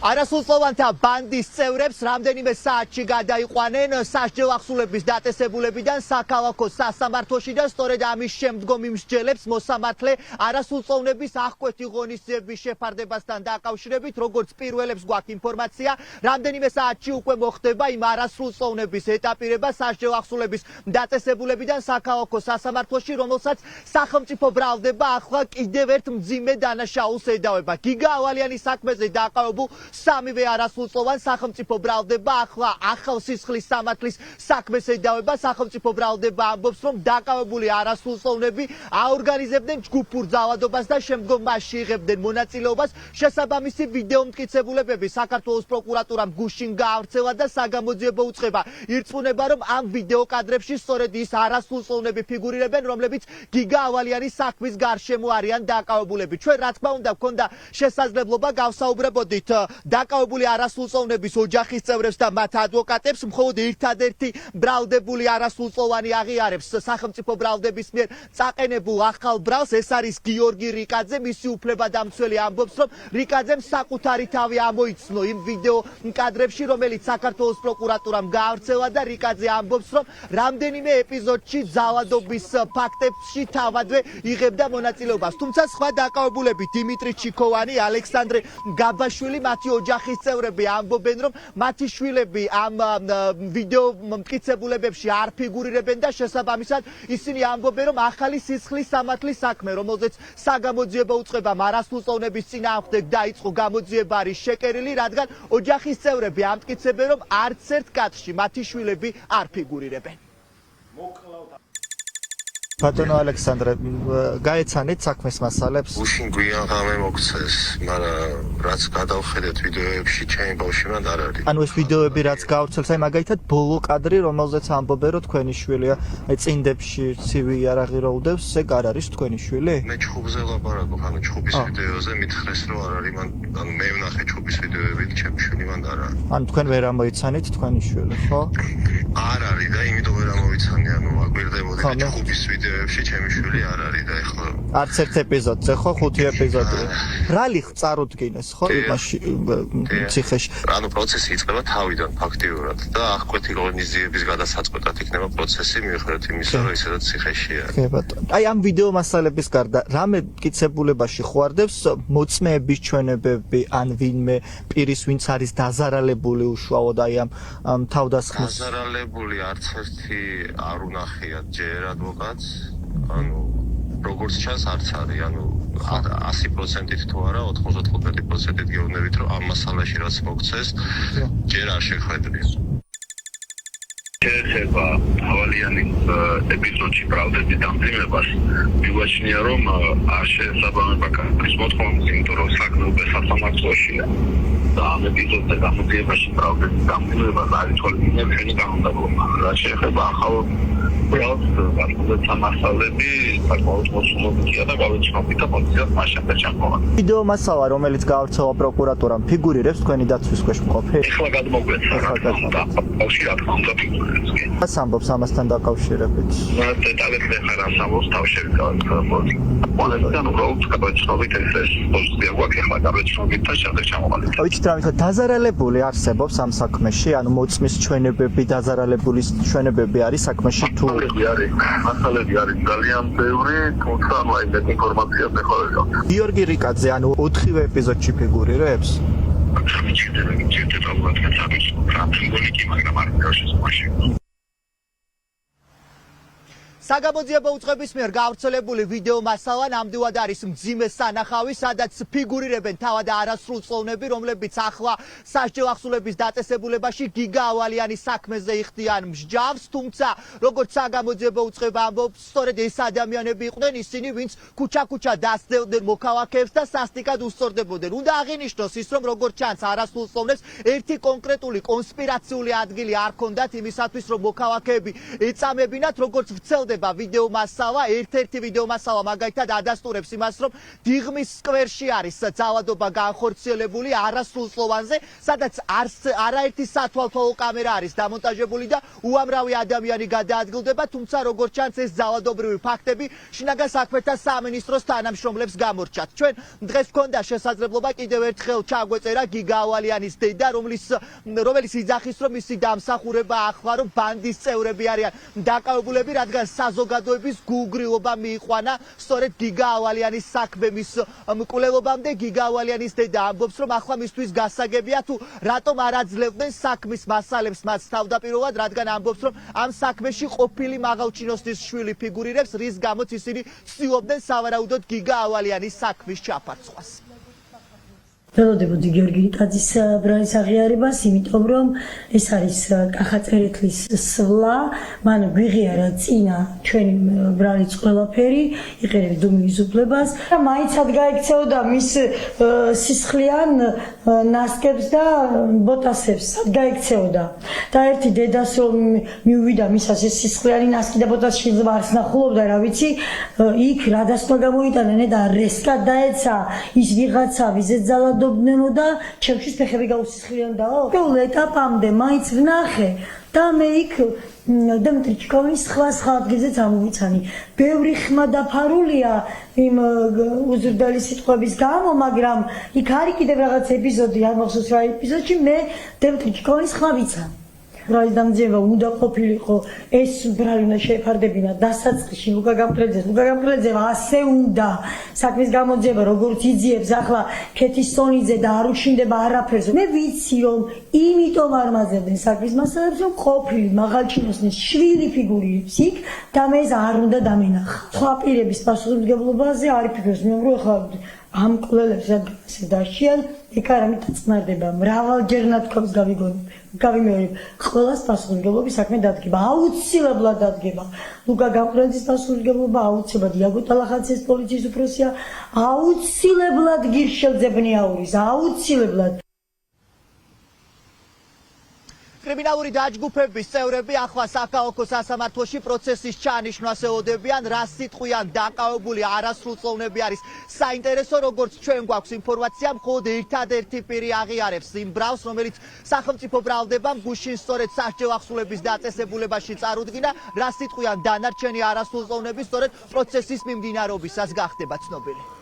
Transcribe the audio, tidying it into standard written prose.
არასრულწლოვანთა ბანდის წევრებს რამდენიმე საათში გადაიყვანენ სასჯელ ახსულების დაწესებულებიდან საქალაქო სასამართლოში და სწორედ ამის შემდგომ იმ მსჯელებს მოსამართლე არასრულწლოვნების აღკვეთი ღონისძიების შეფარდებასთან დაკავშირებით, როგორც პირველებს გვაქვს ინფორმაცია, რამდენიმე საათში უკვე მოხდება იმ არასრულწლოვნების ეტაპირება სასჯელ ახსულების დაწესებულებიდან საქალაქო სასამართლოში, რომელსაც სახელმწიფო ბრალდება ახლა კიდევ ერთ მძიმე დანაშაულს ედავება. გიგა ავალიანის საქმეზე დაყავებულ სამივე არასრულწლოვან სახელმწიფო ბრალდება ახლა ახალ სისხლის სამართლის საქმეს ედავება. სახელმწიფო ბრალდება ამბობს, რომ დაკავებული არასრულწლოვნები აორგანიზებდნენ ჯგუფურ ძალადობას და შემდგომ მასში იღებდნენ მონაწილეობას. შესაბამისი ვიდეო მტკიცებულებები საქართველოს პროკურატურამ გუშინ გაავრცელა და საგამოძიებო უწყება ირწმუნება, რომ ამ ვიდეო კადრებში სწორედ ის არასრულწლოვნები ფიგურირებენ, რომლებიც გიგა ავალიანის საქმის გარშემო არიან დაკავებულები. ჩვენ რა თქმა უნდა გქონდა შესაძლებლობა გავსაუბრებოდით დაკავებული არასრულწლოვნების ოჯახის წევრებს და მათ ადვოკატებს, მხოლოდ ერთადერთი ბრალდებული არასრულწლოვანი აღიარებს სახელმწიფო ბრალდების მიერ წაყენებულ ახალ ბრალს. ეს არის გიორგი რიკაძე. მისი უფლებადამცველი ამბობს, რომ რიკაძემ საკუთარი თავი ამოიცნო იმ ვიდეო კადრებში, რომელიც საქართველოს პროკურატურამ გაავრცელა და რიკაძე ამბობს, რომ რამდენიმე ეპიზოდში ძალადობის ფაქტებში თავადვე იღებდა მონაწილეობას. თუმცა სხვა დაკავებულები დიმიტრი ჩიქოვანი, ალექსანდრე გაბაშვილი, მათი ოჯახის წევრები ამბობენ, რომ მათი შვილები ამ ვიდეო მტკიცებულებებში არ ფიგურირებენ და შესაბამისად ისინი ამბობენ, რომ ახალი სისხლის სამართლის საქმე, რომელზეც საგამოძიებო უწყებამ არასრულწლოვნების წინააღმდეგ დაიწყო გამოძიება, არის შეკერილი, რადგან ოჯახის წევრები ამტკიცებენ, რომ არც ერთ კადრში მათი შვილები არ ფიგურირებენ. ბატონო ალექსანდრე, გაეცანით საქმის მასალებს? უშინ გვიან ღამე მოქცეს, მაგრამ რაც გადავხედეთ ვიდეოებში, ჩემი ბავშვი მანდ არ არის. ანუ ეს ვიდეოები რაც გავრცელს, აი მაგალითად ბოლო კადრი, რომელზეც ამბობენ, რომ თქვენი შვილია, აი წინდებში ცივი იარაღი რო უდევს, ეგ არ არის თქვენი შვილი? მე ჩხუბზე ლაპარაკობ, ანუ ჩხუბის ვიდეოზე მითხრეს, რომ არ არის, ანუ მე ვნახე ჩხუბის ვიდეოები, ჩემი შვილი მანდ არ არის. ანუ თქვენ ვერ ამოიცანით თქვენი შვილი, ხო? არ არის და იმიტომ ვერ ამოვიცანი, ანუ აგვირდებოდი ჩხუბის ვიდეოებში ჩემი შვილი არ არის და ეხლა არც ერთ ეპიზოდზე, ხო? 5 ეპიზოდი. რალი წარუდგინეს, ხო? იმაში ციხეში. ანუ პროცესი იწყება თავიდან ფაქტიურად და აღკვეთი ღონისძიების გადასაწყვეტად იქნება პროცესი მიუხედავად იმისა, რომ ისედაც ციხეშია. კი ბატონო. აი ამ ვიდეო მასალების გარდა რამე მტკიცებულებაში ხوارდებს მოწმეების ჩვენებები ან ვინმე პირის ვინც არის დაზარალებული უშუალოდ აი ამ თავდასხმის დაზარალებული არც ერთი არ უნახია ჯერ ადვოკატს, ანუ როგორც ჩანს არც არის, ანუ 100%-ით თუ არა 95%-ით გეუბნებით, რომ ამ მასალაში რაც მოგცეს ჯერ არ შეხვედრია. შეეხება ავალიანის ეპიზოდში ბრალდების დამძიმებას, მივაჩნია, რომ არ შეესაბამება კადრის მოთხოვნას, იმიტომ რომ საქმე უკვე სასამართლოშია და ამ ეპიზოდზე გამოძიებაში ბრალდების დამძიმებას არ ითვალისწინებია ჩვენი კანონმდებლობა. რაც შეეხება ახალ ბრალს, რომელზეც ამასალები საკმაოდ მოსულობითია და გავეცნობით და პოლიციას მას შემდეგ ჩამოყალიბდა. ვიდეო მასალა, რომელიც გაავრცელა პროკურატურამ, ფიგურირებს თქვენი დაცვის ქვეშ მყოფი? ეხლა გადმოგვეცა, რა თქმა უნდა, რას ამბობს ამასთან დაკავშირებით? დეტალებს ეხლა რას ამბობს თავშევიკავეთ პოლიცია, უბრალოდ გავეცნობით ეს პოზიცია გვაქვს ეხლა გავეცნობით და შემდეგ ჩამოყალიბდა. ვიცით რა, მითხა დაზარალებული არსებობს ამ საქმეში, ანუ მოწმის ჩვენებები, დაზარალებული ჩვენებები არის საქმეში თუ მასალები არის ძალიან ბევრი, თუმცა აი მე ინფორმაციას ეხლა ვერ გაქვს. გიორგი რიკაძე, ანუ 4-ვე ეპიზოდში ფიგურირებს? საგამოძიებო უწყების მიერ გავრცელებული ვიდეო მასალა ნამდვილად არის მძიმე სანახავი, სადაც ფიგურირებენ თავად არასრულწლოვნები, რომლებიც ახლა სასჯელ ახსულების დაწესებულებაში გიგა ავალიანის საქმეზე იხდიან მსჯავრს, თუმცა როგორც საგამოძიებო უწყება ამბობს, სწორედ ეს ადამიანები იყვნენ ისინი, ვინც ქუჩა-ქუჩა დასდევდნენ მოქალაქეებს და სასტიკად უსწორდებოდნენ. უნდა აღინიშნოს ის, რომ როგორც ჩანს არასრულწლოვნებს ერთი კონკრეტული კონსპირაციული ადგილი არ ჰქონდათ იმისათვის, რომ მოქალაქეები ეწამებინათ, როგორც ვრცელდება არსება ვიდეო მასალა, ერთ-ერთი ვიდეო მასალა მაგალითად ადასტურებს იმას, რომ დიღმის სკვერში არის ძალადობა განხორციელებული არასრულწლოვანზე, სადაც არაერთი სათვალთვალო კამერა არის დამონტაჟებული და უამრავი ადამიანი გადაადგილდება, თუმცა როგორც ჩანს ეს ძალადობრივი ფაქტები შინაგან საქმეთა სამინისტროს თანამშრომლებს გამორჩათ. ჩვენ დღეს გვქონდა შესაძლებლობა კიდევ ერთხელ ჩაგვეწერა გიგა ავალიანის დედა, რომელიც იძახის, რომ მისი დამსახურება ახლა რომ ბანდის წევრები არიან დაკავებულები, რადგან საზოგადოების გულგრილობა მიიყვანა სწორედ გიგა ავალიანის საქმის მკვლელობამდე. გიგა ავალიანის დედა ამბობს, რომ ახლა მისთვის გასაგებია თუ რატომ არ აძლევდნენ საქმის მასალებს მას თავდაპირველად, რადგან ამბობს, რომ ამ საქმეში ყოფილი მაღალჩინოსნის შვილი ფიგურირებს, რის გამოც ისინი ცდილობდნენ სავარაუდოდ გიგა ავალიანის საქმის ჩაფარცხვას. ველოდებოდი გიორგი ნიკაძის ბრალის აღიარებას, იმიტომ რომ ეს არის კახაწერეთლის სვლა, მან გვიღიარა წინა ჩვენი ბრალის ყველაფერი, იყენებს დუმილის უფლებას და მაიცად გაიქცეოდა მის სისხლიან ნასკებს და ბოტასებს, სად გაიქცეოდა. და ერთი დედას რომ მიუვიდა მისას ეს სისხლიანი ნასკი და ბოტას შეიძლება არც ნახულობდა, რა ვიცი, იქ რა დასკვნა გამოიტანენ და რესკად დაეცა ის ვიღაცა ვიზეთ ძალადობდნენო და ჩემთვის ფეხები გაუსისხლიანდაო. პირველ ეტაპამდე მაინც ვნახე და მე იქ დიმიტრი ჩიკოვის სხვა ადგილზეც ამოვიცანი. ბევრი ხმა დაფარულია იმ უზრდელი სიტყვების გამო, მაგრამ იქ არის კიდევ რაღაც ეპიზოდი, არ მახსოვს რა ეპიზოდში, მე დიმიტრი ჩიკოვის ხმა ვიცანი. ბრალის დამძიება უნდა ყოფილიყო, ეს ბრალი უნდა შეეფარდებინა დასაწყისში ლუკა გამყრელიძეს. ლუკა გამყრელიძე ასე უნდა საქმის გამოძიება, როგორც იძიებს ახლა ქეთისონიძე და არ უჩინდება არაფერს. მე ვიცი რომ იმიტომ არ მაძებდნენ საქმის მასალებს, რომ ყოფილი მაღალჩინოსნის შვილი ფიგურირებს იქ და მე ეს არ უნდა დამენახა. სხვა პირების პასუხისმგებლობაზე არ იფიქრებს, მე რომ ახლა ამ კვლელებს რადგანაც დაშიან, იქ არ ამიტაცნარდება მრავალჯერ ნათქვამს გავიმეორებ. ყველას პასუხისმგებლობის საქმე დადგება, აუცილებლად დადგება. ლუკა გამყრელიძის პასუხისმგებლობა აუცილებლად, იაგო ტალახაძის პოლიციის უფროსია, აუცილებლად გირშელძე ბნიაურის, აუცილებლად. კრიმინალური დაჯგუფების წევრები ახლა საქალაქო სასამართლოში პროცესის ჩანიშვნას ელოდებიან, რა სიტყვიან დაკავებული არასრულწლოვნები არის საინტერესო, როგორც ჩვენ გვაქვს ინფორმაცია, მხოლოდ ერთადერთი პირი აღიარებს იმ ბრალს, რომელიც სახელმწიფო ბრალდებამ გუშინ სწორედ სასჯელ ახსულების დაწესებულებაში წარუდგინა, რა სიტყვიან დანარჩენი არასრულწლოვნები სწორედ პროცესის მიმდინარეობისას გახდება ცნობილი.